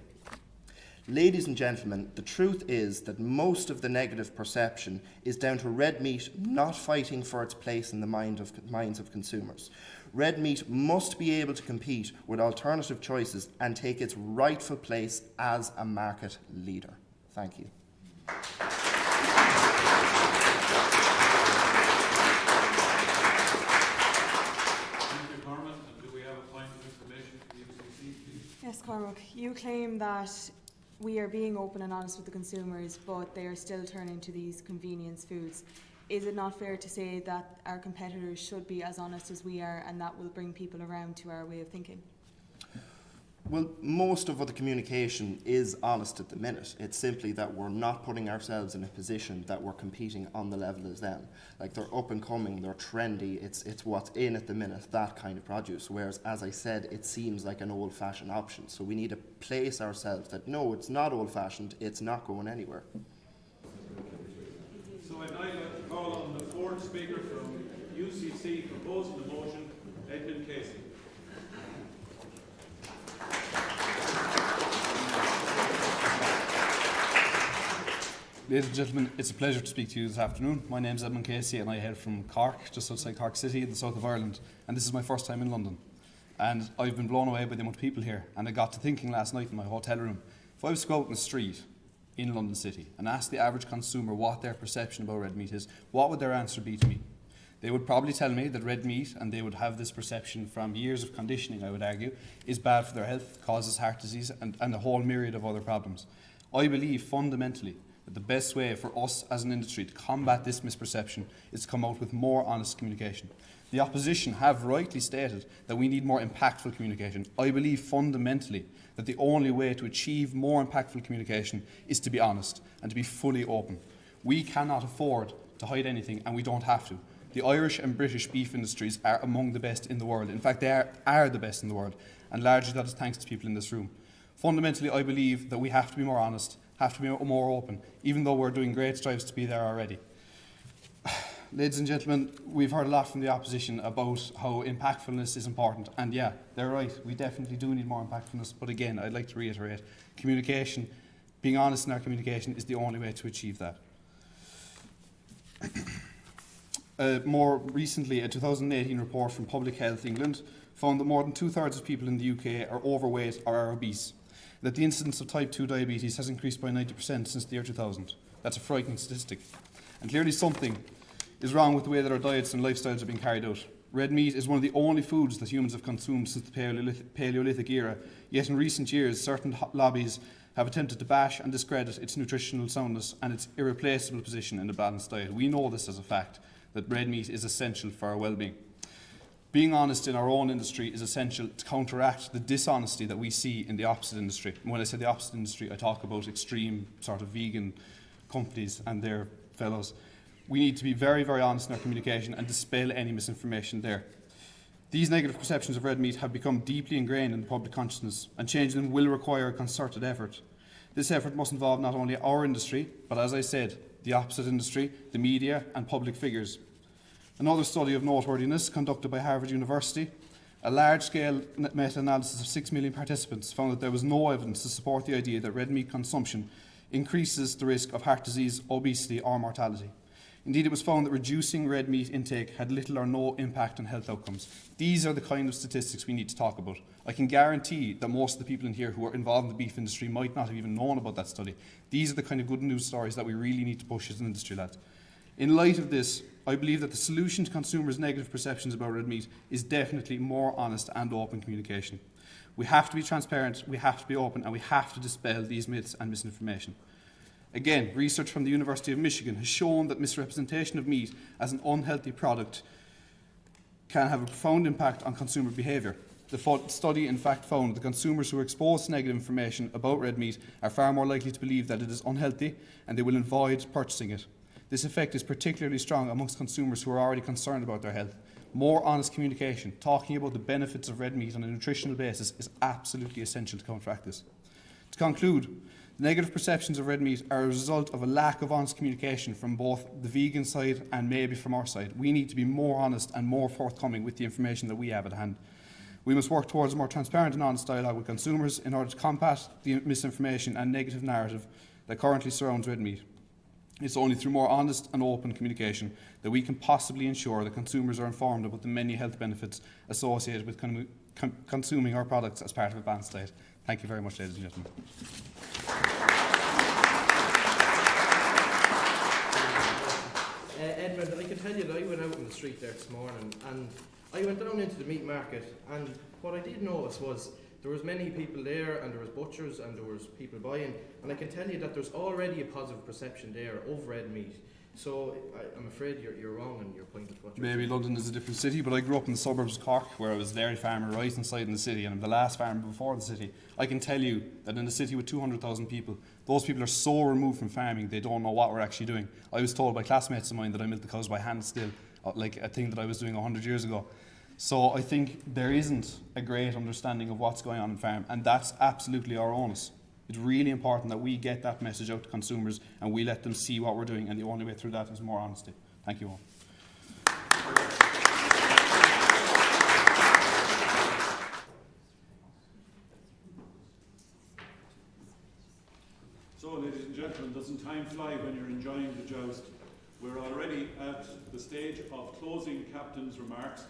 Ladies and gentlemen, the truth is that most of the negative perception is down to red meat not fighting for its place in the minds of consumers. Red meat must be able to compete with alternative choices and take its rightful place as a market leader. Thank you. Yes, Cormac, you claim that we are being open and honest with the consumers, but they are still turning to these convenience foods. Is it not fair to say that our competitors should be as honest as we are, and that will bring people around to our way of thinking? Well, most of the communication is honest at the minute. It's simply that we're not putting ourselves in a position that we're competing on the level as them. Like, they're up and coming, they're trendy, it's what's in at the minute, that kind of produce. Whereas, as I said, it seems like an old-fashioned option. So we need to place ourselves that, no, it's not old-fashioned, it's not going anywhere. So I'd like to call on the fourth speaker from UCC proposing the motion, Edmund Casey. Ladies and gentlemen, it's a pleasure to speak to you this afternoon. My name is Edmund Casey and I hail from Cork, just outside Cork City in the south of Ireland, and this is my first time in London. And I've been blown away by the amount of people here, and I got to thinking last night in my hotel room, if I was to go out in the street in London City and ask the average consumer what their perception about red meat is, what would their answer be to me? They would probably tell me that red meat, and they would have this perception from years of conditioning, I would argue, is bad for their health, causes heart disease and a whole myriad of other problems. I believe fundamentally that the best way for us as an industry to combat this misperception is to come out with more honest communication. The opposition have rightly stated that we need more impactful communication. I believe fundamentally that the only way to achieve more impactful communication is to be honest and to be fully open. We cannot afford to hide anything, and we don't have to. The Irish and British beef industries are among the best in the world. In fact, they are the best in the world, and largely that is thanks to people in this room. Fundamentally, I believe that we have to be more honest, have to be more open, even though we're doing great strives to be there already. Ladies and gentlemen, we've heard a lot from the opposition about how impactfulness is important, and yeah, they're right, we definitely do need more impactfulness, but again, I'd like to reiterate, communication, being honest in our communication is the only way to achieve that. More recently, a 2018 report from Public Health England found that more than 2/3 of people in the UK are overweight or are obese, that the incidence of type 2 diabetes has increased by 90% since the year 2000. That's a frightening statistic. And clearly something is wrong with the way that our diets and lifestyles are being carried out. Red meat is one of the only foods that humans have consumed since the Paleolithic era, yet in recent years certain lobbies have attempted to bash and discredit its nutritional soundness and its irreplaceable position in a balanced diet. We know this as a fact, that red meat is essential for our well-being. Being honest in our own industry is essential to counteract the dishonesty that we see in the opposite industry. And when I say the opposite industry, I talk about extreme sort of vegan companies and their fellows. We need to be very, very honest in our communication and dispel any misinformation there. These negative perceptions of red meat have become deeply ingrained in the public consciousness, and changing them will require a concerted effort. This effort must involve not only our industry, but as I said, the opposite industry, the media and public figures. Another study of noteworthiness conducted by Harvard University, a large-scale meta-analysis of 6 million participants found that there was no evidence to support the idea that red meat consumption increases the risk of heart disease, obesity or mortality. Indeed, it was found that reducing red meat intake had little or no impact on health outcomes. These are the kind of statistics we need to talk about. I can guarantee that most of the people in here who are involved in the beef industry might not have even known about that study. These are the kind of good news stories that we really need to push as an industry, lads. In light of this, I believe that the solution to consumers' negative perceptions about red meat is definitely more honest and open communication. We have to be transparent, we have to be open, and we have to dispel these myths and misinformation. Again, research from the University of Michigan has shown that misrepresentation of meat as an unhealthy product can have a profound impact on consumer behaviour. The study in fact found that consumers who are exposed to negative information about red meat are far more likely to believe that it is unhealthy, and they will avoid purchasing it. This effect is particularly strong amongst consumers who are already concerned about their health. More honest communication, talking about the benefits of red meat on a nutritional basis, is absolutely essential to counteract this. To conclude, negative perceptions of red meat are a result of a lack of honest communication from both the vegan side and maybe from our side. We need to be more honest and more forthcoming with the information that we have at hand. We must work towards a more transparent and honest dialogue with consumers in order to combat the misinformation and negative narrative that currently surrounds red meat. It's only through more honest and open communication that we can possibly ensure that consumers are informed about the many health benefits associated with consuming our products as part of a balanced diet. Thank you very much, ladies and gentlemen. Edmund, I can tell you that I went out on the street there this morning and I went down into the meat market, and what I did notice was there was many people there, and there was butchers and there was people buying, and I can tell you that there's already a positive perception there of red meat. So I'm afraid you're wrong in your point of what you're Maybe saying. London is a different city, but I grew up in the suburbs of Cork, where I was a dairy farmer right inside in the city, and I'm the last farmer before the city. I can tell you that in a city with 200,000 people, those people are so removed from farming, they don't know what we're actually doing. I was told by classmates of mine that I milk the cows by hand still, like a thing that I was doing 100 years ago. So I think there isn't a great understanding of what's going on in farm, and that's absolutely our onus. It's really important that we get that message out to consumers and we let them see what we're doing, and the only way through that is more honesty. Thank you all. So, ladies and gentlemen, doesn't time fly when you're enjoying the joust? We're already at the stage of closing captain's remarks.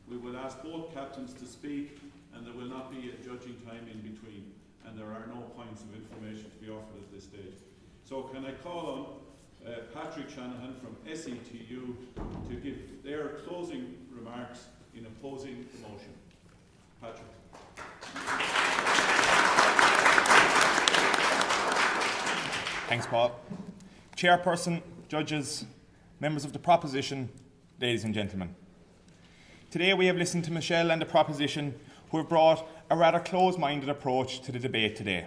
We will ask both captains to speak, and there will not be a judging time in between, and there are no points of information to be offered at this stage. So can I call on Patrick Shanahan from SETU to give their closing remarks in opposing the motion. Patrick. Thanks, Paul. Chairperson, judges, members of the proposition, ladies and gentlemen. Today we have listened to Michelle and the proposition, who have brought a rather close-minded approach to the debate today.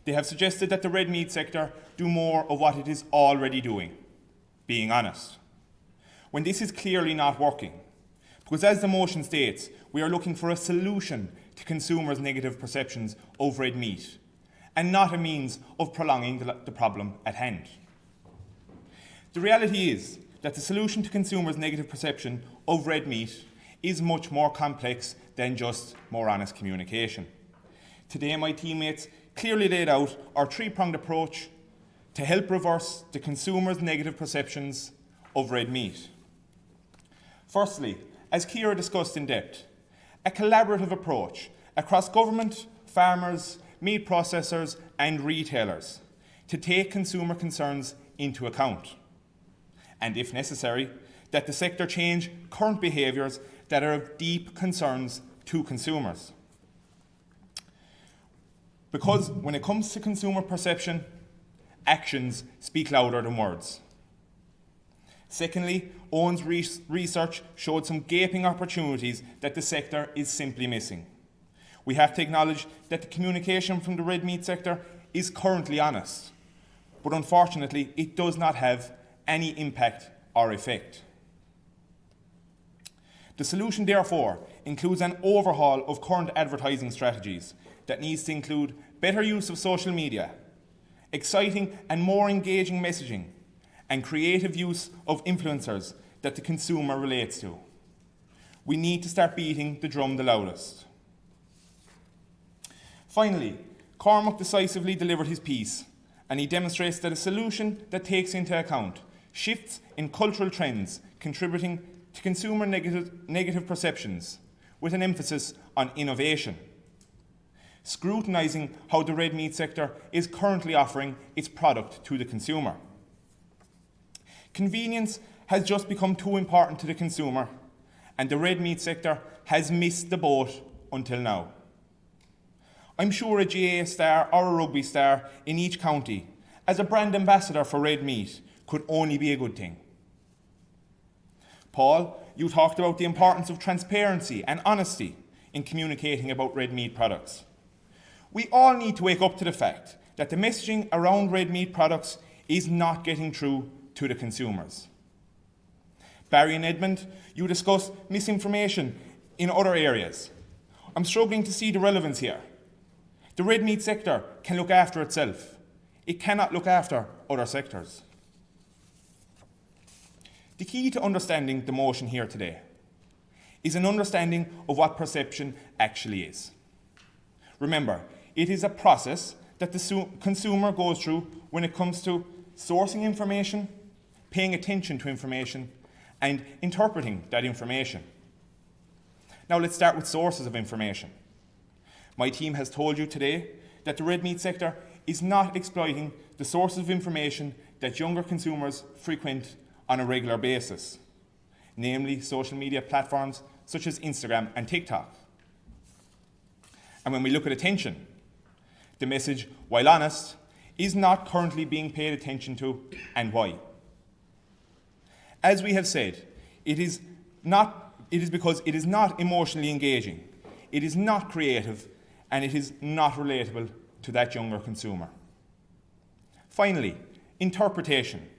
They have suggested that the red meat sector do more of what it is already doing, being honest, when this is clearly not working. Because as the motion states, we are looking for a solution to consumers' negative perceptions of red meat, and not a means of prolonging the problem at hand. The reality is that the solution to consumers' negative perception of red meat is much more complex than just more honest communication. Today, my teammates clearly laid out our three-pronged approach to help reverse the consumers' negative perceptions of red meat. Firstly, as Ciara discussed in depth, a collaborative approach across government, farmers, meat processors and retailers to take consumer concerns into account, and if necessary, that the sector change current behaviours that are of deep concerns to consumers. Because when it comes to consumer perception, actions speak louder than words. Secondly, Owen's research showed some gaping opportunities that the sector is simply missing. We have to acknowledge that the communication from the red meat sector is currently honest, but unfortunately it does not have any impact or effect. The solution, therefore, includes an overhaul of current advertising strategies that needs to include better use of social media, exciting and more engaging messaging, and creative use of influencers that the consumer relates to. We need to start beating the drum the loudest. Finally, Cormac decisively delivered his piece, and he demonstrates that a solution that takes into account shifts in cultural trends contributing to consumer negative perceptions, with an emphasis on innovation, scrutinising how the red meat sector is currently offering its product to the consumer. Convenience has just become too important to the consumer, and the red meat sector has missed the boat until now. I'm sure a GAA star or a rugby star in each county, as a brand ambassador for red meat, could only be a good thing. Paul, you talked about the importance of transparency and honesty in communicating about red meat products. We all need to wake up to the fact that the messaging around red meat products is not getting through to the consumers. Barry and Edmund, you discussed misinformation in other areas. I'm struggling to see the relevance here. The red meat sector can look after itself. It cannot look after other sectors. The key to understanding the motion here today is an understanding of what perception actually is. Remember, it is a process that the consumer goes through when it comes to sourcing information, paying attention to information, and interpreting that information. Now let's start with sources of information. My team has told you today that the red meat sector is not exploiting the sources of information that younger consumers frequent on a regular basis, namely social media platforms such as Instagram and TikTok. And when we look at attention, the message, while honest, is not currently being paid attention to, and why. As we have said, it is because it is not emotionally engaging, it is not creative, and it is not relatable to that younger consumer. Finally, interpretation.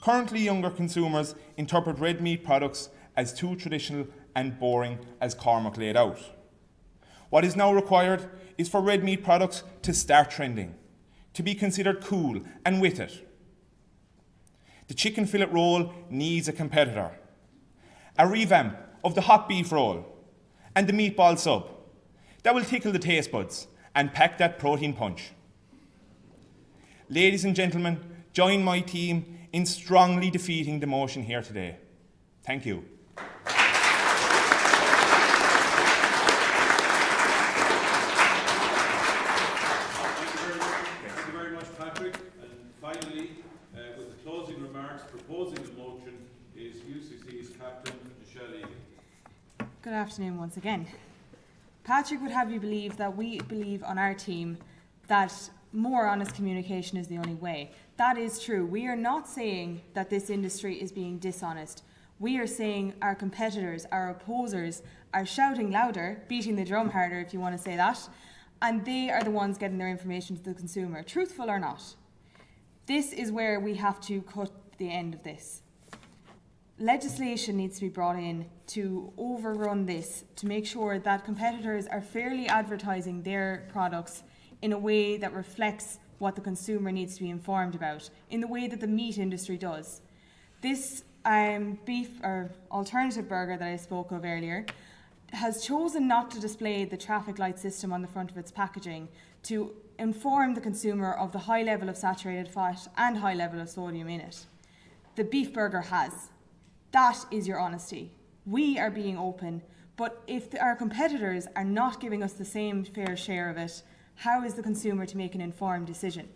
Currently, younger consumers interpret red meat products as too traditional and boring, as Cormac laid out. What is now required is for red meat products to start trending, to be considered cool and with it. The chicken fillet roll needs a competitor. A revamp of the hot beef roll and the meatball sub that will tickle the taste buds and pack that protein punch. Ladies and gentlemen, join my team in strongly defeating the motion here today. Thank you. Thank you very much, Patrick. And finally, with the closing remarks proposing the motion is UCC's Captain Michelle Egan. Good afternoon once again. Patrick would have you believe that we believe on our team that more honest communication is the only way, that is true. We are not saying that this industry is being dishonest. We are saying our competitors, our opposers, are shouting louder, beating the drum harder, if you want to say that, and they are the ones getting their information to the consumer, truthful or not. This is where we have to cut the end of this. Legislation needs to be brought in to overrun this, to make sure that competitors are fairly advertising their products in a way that reflects what the consumer needs to be informed about, in the way that the meat industry does. This beef or alternative burger that I spoke of earlier has chosen not to display the traffic light system on the front of its packaging to inform the consumer of the high level of saturated fat and high level of sodium in it. The beef burger has. That is your honesty. We are being open, but if our competitors are not giving us the same fair share of it, how is the consumer to make an informed decision?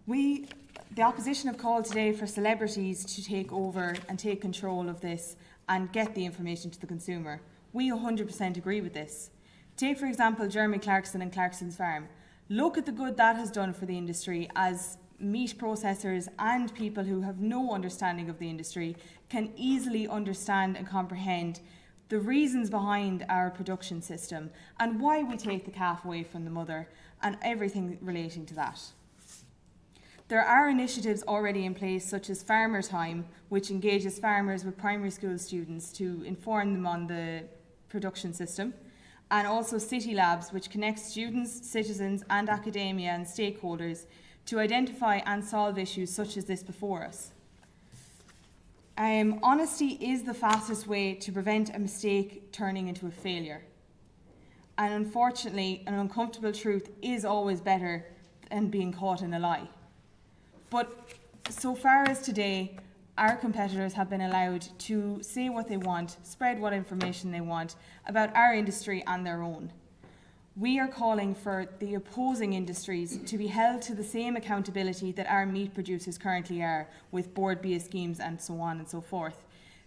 The opposition have called today for celebrities to take over and take control of this and get the information to the consumer. We 100% agree with this. Take, for example, Jeremy Clarkson and Clarkson's Farm. Look at the good that has done for the industry, as meat processors and people who have no understanding of the industry can easily understand and comprehend the reasons behind our production system and why we take the calf away from the mother and everything relating to that. There are initiatives already in place, such as Farmer Time, which engages farmers with primary school students to inform them on the production system, and also City Labs, which connects students, citizens and academia and stakeholders to identify and solve issues such as this before us. Honesty is the fastest way to prevent a mistake turning into a failure. And unfortunately, an uncomfortable truth is always better than being caught in a lie. But so far as today, our competitors have been allowed to say what they want, spread what information they want about our industry and their own. We are calling for the opposing industries to be held to the same accountability that our meat producers currently are, with board BA schemes and so on and so forth.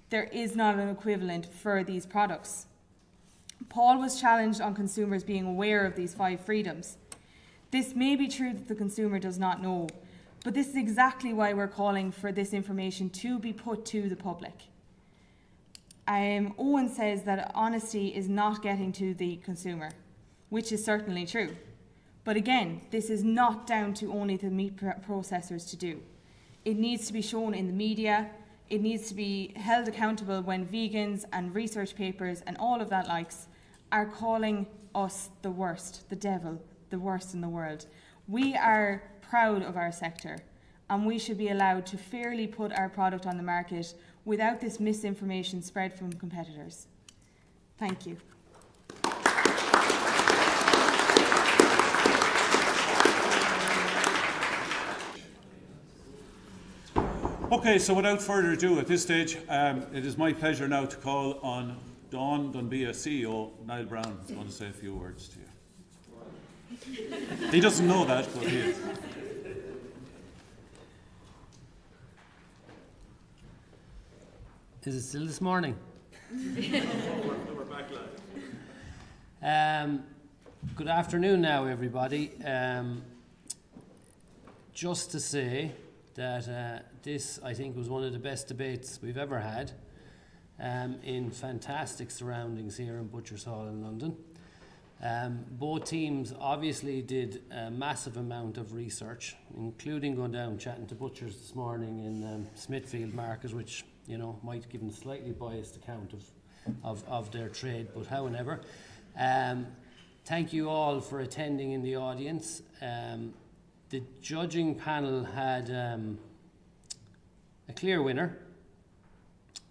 There is not an equivalent for these products. Paul was challenged on consumers being aware of these 5 freedoms. This may be true that the consumer does not know, but this is exactly why we're calling for this information to be put to the public. Owen says that honesty is not getting to the consumer, which is certainly true. But again, this is not down to only the meat processors to do. It needs to be shown in the media. It needs to be held accountable when vegans and research papers and all of that likes are calling us the worst, the devil, the worst in the world. We are proud of our sector, and we should be allowed to fairly put our product on the market without this misinformation spread from competitors. Thank you. Okay, so without further ado, at this stage, it is my pleasure now to call on Dawn Dunbia CEO, Niall Brown, who's going to say a few words to you. He doesn't know that, but he is. Is it still this morning? We're back live. Good afternoon now, everybody. Just to say that this, I think, was one of the best debates we've ever had, in fantastic surroundings here in Butchers Hall in London. Both teams obviously did a massive amount of research, including going down chatting to butchers this morning in Smithfield Market, which, you know, might give them a slightly biased account of their trade, but however. Thank you all for attending in the audience. The judging panel had a clear winner,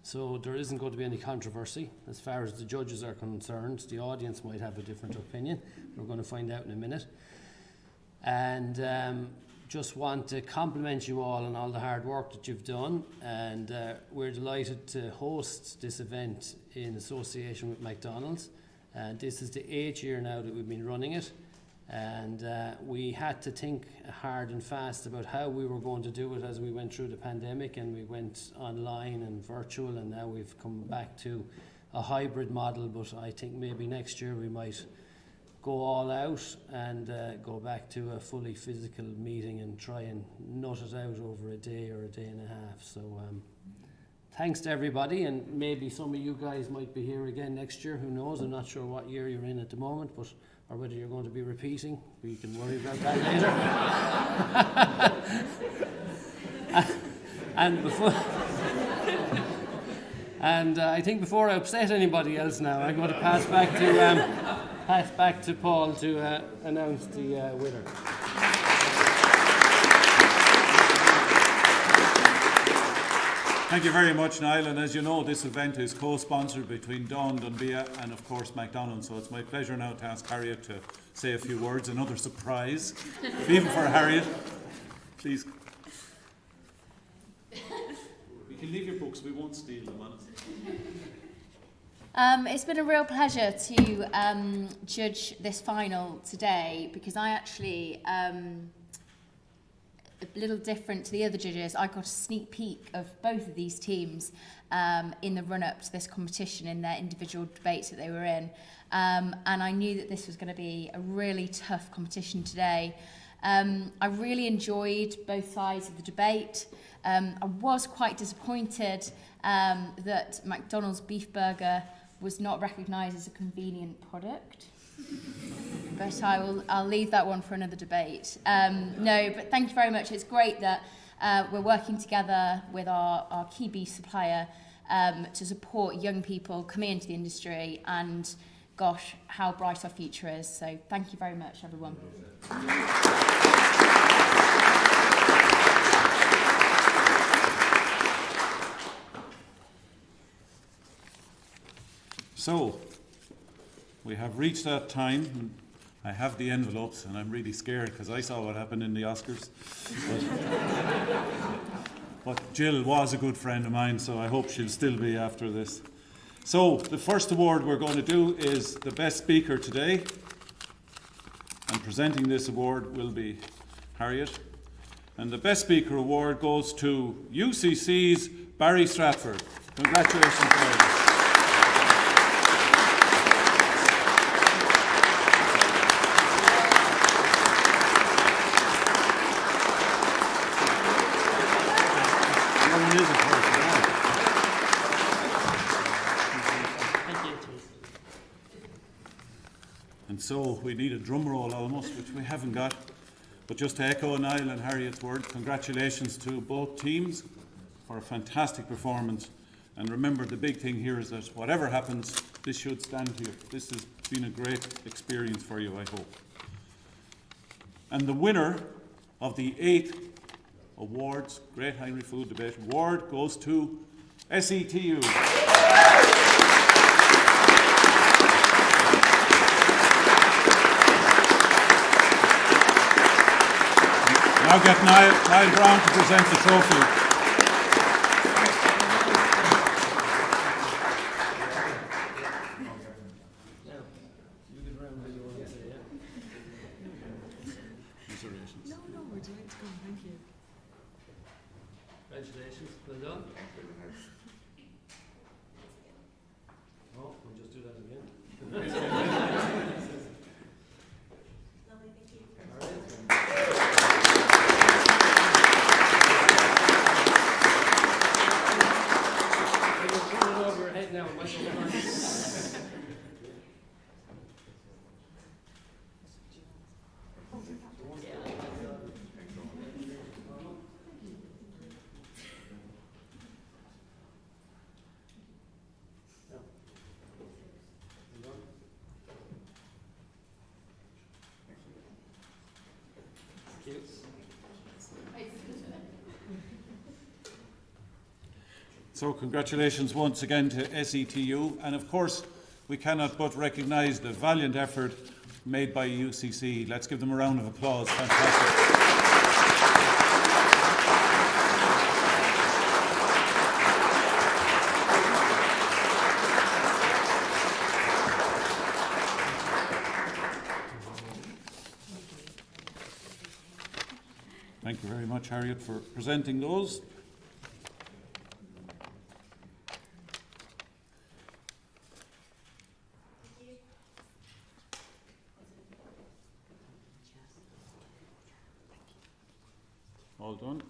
so there isn't going to be any controversy as far as the judges are concerned. The audience might have a different opinion. We're going to find out in a minute. And just want to compliment you all on all the hard work that you've done, and we're delighted to host this event in association with McDonald's. This is the 8th year now that we've been running it, and we had to think hard and fast about how we were going to do it as we went through the pandemic, and we went online and virtual, and now we've come back to a hybrid model. But I think maybe next year we might go all out and go back to a fully physical meeting and try and nut it out over a day or a day and a half. So thanks to everybody, and maybe some of you guys might be here again next year, who knows. I'm not sure what year you're in at the moment, but or whether you're going to be repeating. We can worry about that later. And before and I think before I upset anybody else now, I'm going to pass back to Paul to announce the winner. Thank you very much, Niall. And as you know, this event is co-sponsored between Dawn, Dunbia and, of course, McDonald. So it's my pleasure now to ask Harriet to say a few words. Another surprise, even for Harriet. Please. We can leave your books. We won't steal them, honestly. It's been a real pleasure to judge this final today, because I actually, a little different to the other judges, I got a sneak peek of both of these teams in the run-up to this competition in their individual debates that they were in. And I knew that this was going to be a really tough competition today. I really enjoyed both sides of the debate. I was quite disappointed that McDonald's beef burger was not recognised as a convenient product. But I'll leave that one for another debate. No, but thank you very much. It's great that we're working together with our key beef supplier to support young people coming into the industry, and gosh, how bright our future is. So thank you very much, everyone. So, we have reached that time. I have the envelopes, and I'm really scared because I saw what happened in the Oscars. But Jill was a good friend of mine, so I hope she'll still be after this. So, the first award we're going to do is the best speaker today. And presenting this award will be Harriet. And the best speaker award goes to UCC's Barry Stratford. Congratulations, Barry. And so we need a drum roll almost, which we haven't got. But just to echo Niall and Harriet's word, congratulations to both teams for a fantastic performance. And remember, the big thing here is that whatever happens, this should stand to you. This has been a great experience for you, I hope. And the winner of the 8th Awards Great Agri-Food Debate award goes to SETU. Now get Niall Brown to present the trophy. No, we're doing it. Thank you. Congratulations. Well done. Oh, we'll just do that again. Lovely, thank you. All right. Now, So congratulations once again to SETU, and of course we cannot but recognise the valiant effort made by UCC. Let's give them a round of applause. Fantastic. Thank you very much, Harriet, for presenting those. All done.